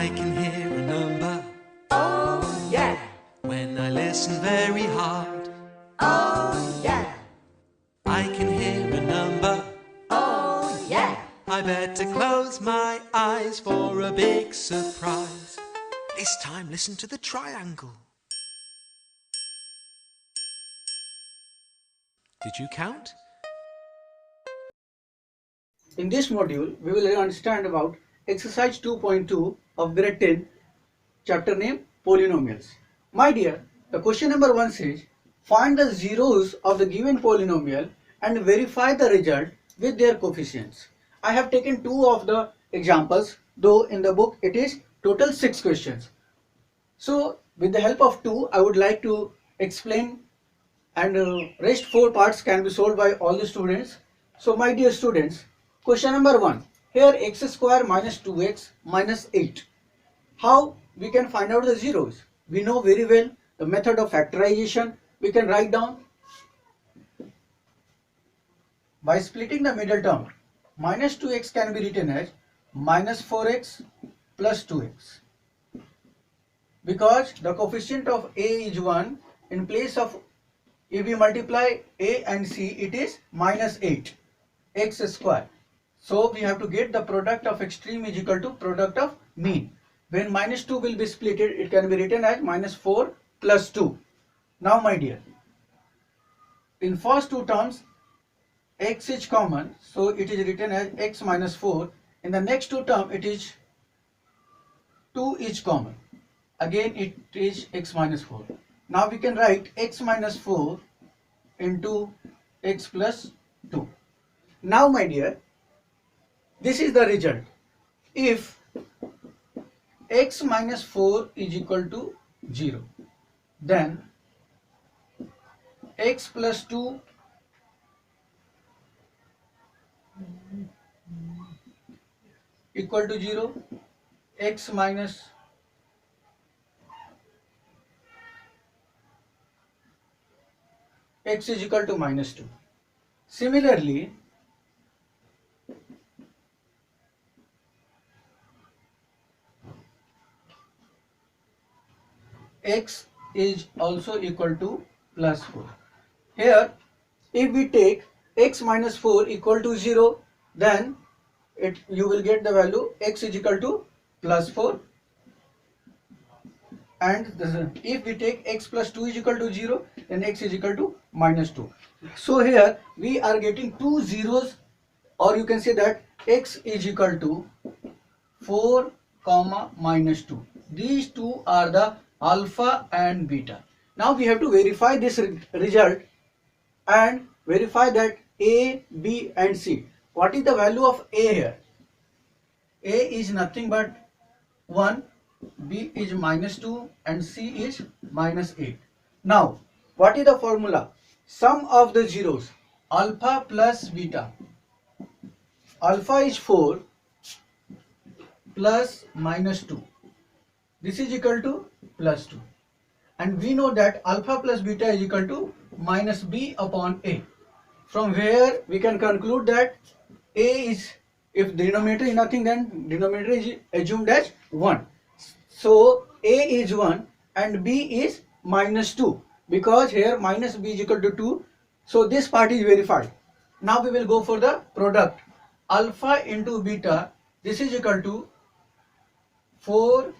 I can hear a number. Oh yeah, When I listen very hard, oh yeah, I can hear a number. oh yeah. I better close my eyes for a big surprise. This time listen to the triangle. Did you count? In this module, we will understand about exercise 2.2 of grade 10, chapter name polynomials. My dear, the question number 1 says, find the zeros of the given polynomial and verify the result with their coefficients. I have taken 2 of the examples, though in the book it is total 6 questions. So with the help of 2, I would like to explain, and rest 4 parts can be solved by all the students. So my dear students, question number 1, here x square minus 2x minus 8. How we can find out the zeros? We know very well the method of factorization. We can write down by splitting the middle term. Minus 2x can be written as minus 4x plus 2x. Because the coefficient of a is 1, in place of if we multiply a and c, it is minus 8 x square. So we have to get the product of extreme is equal to product of mean. When minus 2 will be split, it can be written as minus 4 plus 2. Now my dear, in first 2 terms x is common, so it is written as x minus 4. In the next 2 term it is 2 is common. Again it is x minus 4. Now we can write x minus 4 into x plus 2. Now my dear, this is the result. If x minus 4 is equal to 0, then x plus 2 equal to 0, x minus x is equal to minus 2. Similarly, x is also equal to plus 4. Here, if we take x minus 4 equal to 0, then you will get the value x is equal to plus 4. And if we take x plus 2 is equal to 0, then x is equal to minus 2. So here we are getting 2 zeros, or you can say that x is equal to 4 comma minus 2. These two are the alpha and beta. Now we have to verify this result and verify that a, b and c. What is the value of a here? A is nothing but 1, b is minus 2 and c is minus 8. Now what is the formula? Sum of the zeros, alpha plus beta. Alpha is 4 plus minus 2. This is equal to plus 2. And we know that alpha plus beta is equal to minus b upon a. From where we can conclude that a is, if denominator is nothing, then denominator is assumed as 1. So a is 1 and b is minus 2, because here minus b is equal to 2. So this part is verified. Now we will go for the product. Alpha into beta, this is equal to 4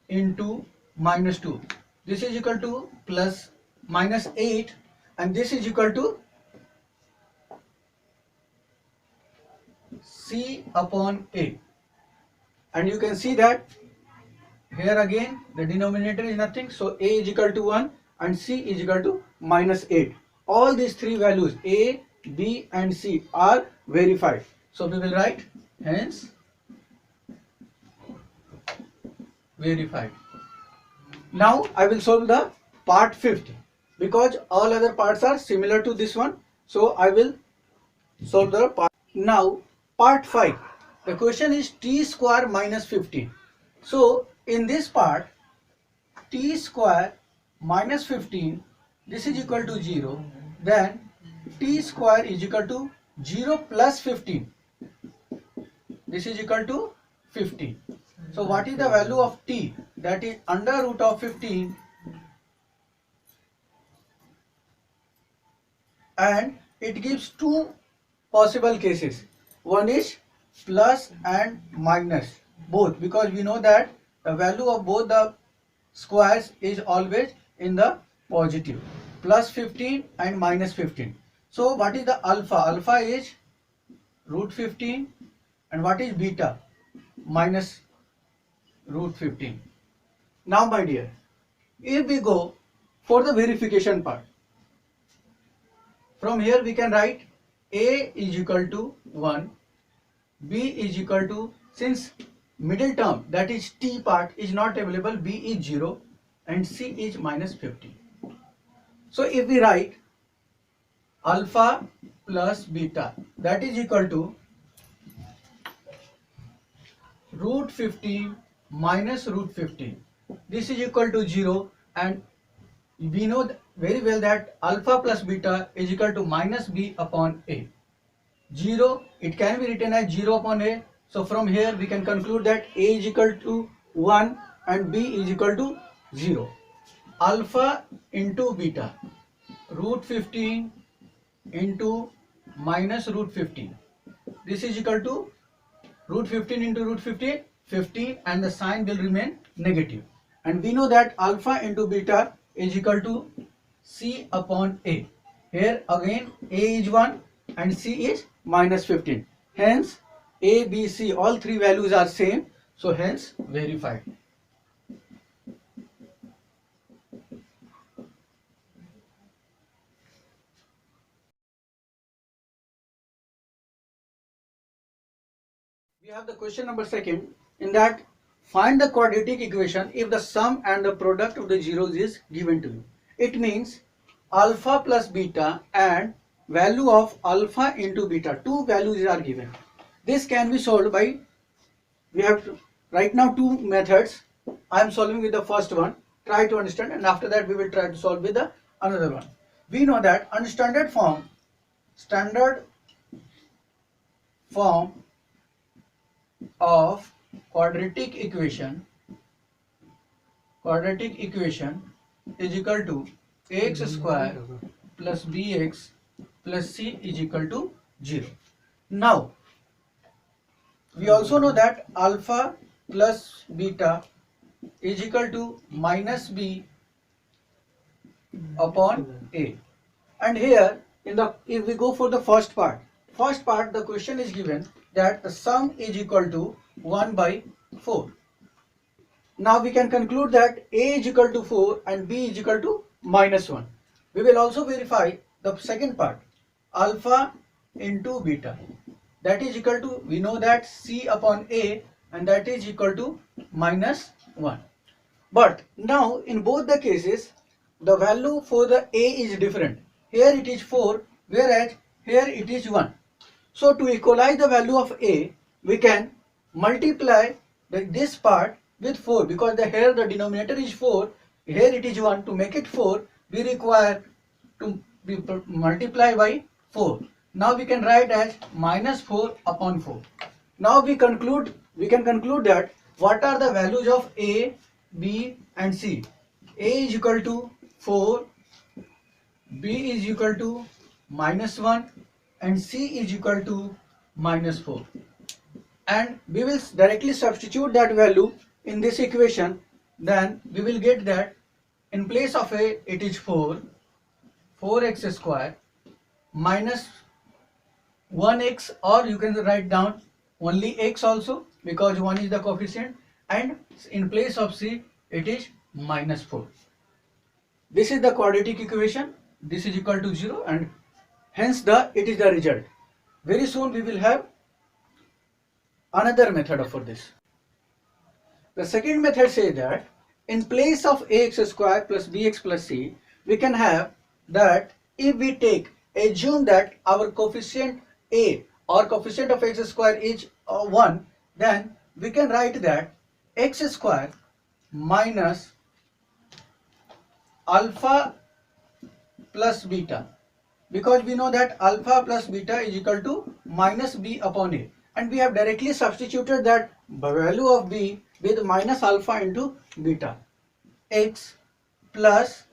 into minus 2. This is equal to plus minus 8, and this is equal to c upon a. And you can see that here again the denominator is nothing, so a is equal to 1 and c is equal to minus 8. All these three values a, b and c are verified. So we will write hence verified. Now I will solve the part 5th, because all other parts are similar to this one. So I will solve the part. Now part 5. The question is t square minus 15. So in this part, t square minus 15, this is equal to 0. Then t square is equal to 0 plus 15. This is equal to 15. So what is the value of t? That is under root of 15, and it gives two possible cases. One is plus and minus, both, because we know that the value of both the squares is always in the positive, plus 15 and minus 15. So what is the alpha? Alpha is root 15, and what is beta? Minus root 15. Now my dear, if we go for the verification part, from here we can write a is equal to 1, b is equal to, since middle term, that is t part, is not available, b is 0 and c is minus 50. So if we write alpha plus beta, that is equal to root 15 minus root 15. This is equal to 0, and we know very well that alpha plus beta is equal to minus b upon a. 0, it can be written as 0 upon a. So from here we can conclude that a is equal to 1 and b is equal to 0. Alpha into beta, root 15 into minus root 15. This is equal to root 15 into root 15, 15, and the sign will remain negative. And we know that alpha into beta is equal to c upon a. Here again a is 1 and c is minus 15. Hence a, b, c, all three values are same. So hence verified. We have the question number 2. In that, find the quadratic equation if the sum and the product of the zeros is given to you. It means alpha plus beta and value of alpha into beta. Two values are given. This can be solved by, we have right now two methods. I am solving with the first one. Try to understand, and after that we will try to solve with the another one. We know that on standard form of quadratic equation is equal to ax square plus bx plus c is equal to 0. Now we also know that alpha plus beta is equal to minus b upon a. And here in the, if we go for the first part, the question is given that the sum is equal to 1 by 4. Now we can conclude that a is equal to 4 and b is equal to minus 1. We will also verify the second part, alpha into beta, that is equal to, we know that c upon a, and that is equal to minus 1. But now in both the cases the value for the a is different. Here it is 4, whereas here it is 1. So to equalize the value of a, we can multiply this part with 4, because here the denominator is 4, here it is 1. To make it 4, we require to multiply by 4. Now we can write as minus 4 upon 4. Now we can conclude that what are the values of a, b and c. A is equal to 4, b is equal to minus 1, and c is equal to minus 4. And we will directly substitute that value in this equation. Then we will get that in place of a, it is 4x square minus 1x, or you can write down only x also, because 1 is the coefficient, and in place of c it is minus 4. This is the quadratic equation. This is equal to 0, and hence it is the result. Very soon we will have another method for this. The second method says that in place of ax square plus bx plus c, we can have that if we assume that our coefficient a or coefficient of x square is 1, then we can write that x square minus alpha plus beta, because we know that alpha plus beta is equal to minus b upon a, and we have directly substituted that value of b with minus alpha into beta. X plus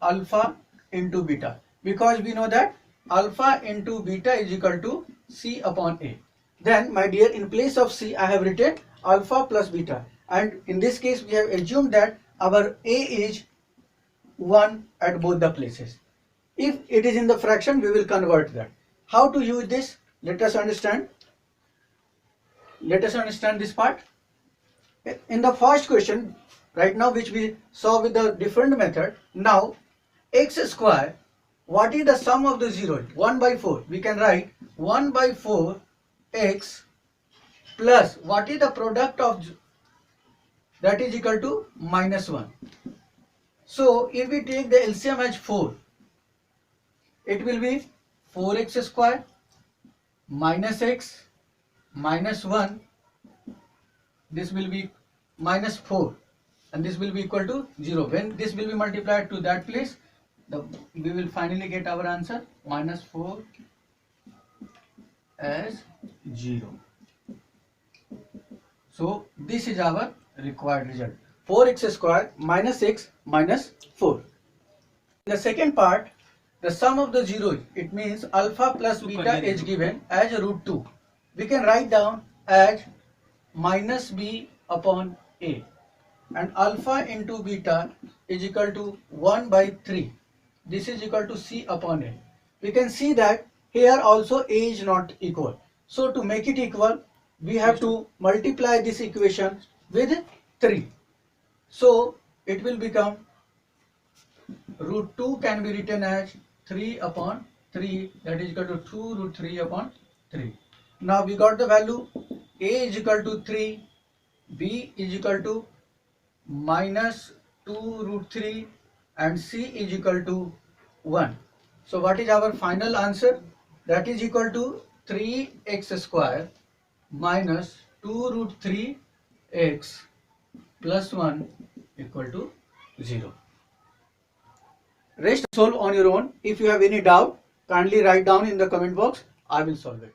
alpha into beta, because we know that alpha into beta is equal to C upon A. Then my dear, in place of C I have written alpha plus beta, and in this case we have assumed that our A is 1 at both the places. If it is in the fraction, we will convert that. How to use this? Let us understand. Let us understand this part. In the first question, right now, which we saw with the different method, now x square, what is the sum of the zeros? 1 by 4. We can write 1 by 4 x plus what is the product of, that is equal to minus 1. So if we take the LCM as 4, it will be 4x square minus x minus 1. This will be minus 4 and this will be equal to 0. When this will be multiplied to that place, we will finally get our answer minus 4 as 0. So this is our required result, 4x square minus x minus 4. In the second part, the sum of the zeros, it means alpha plus beta is given as root 2. We can write down as minus b upon a, and alpha into beta is equal to 1 by 3. This is equal to C upon A. We can see that here also A is not equal. So to make it equal, we have to multiply this equation with 3. So it will become root 2 can be written as 3 upon 3, that is equal to 2 root 3 upon 3. Now we got the value. A is equal to 3, B is equal to minus 2 root 3 and C is equal to 1. So what is our final answer? That is equal to 3x square minus 2 root 3x plus 1 equal to 0. Rest solve on your own. If you have any doubt, kindly write down in the comment box. I will solve it.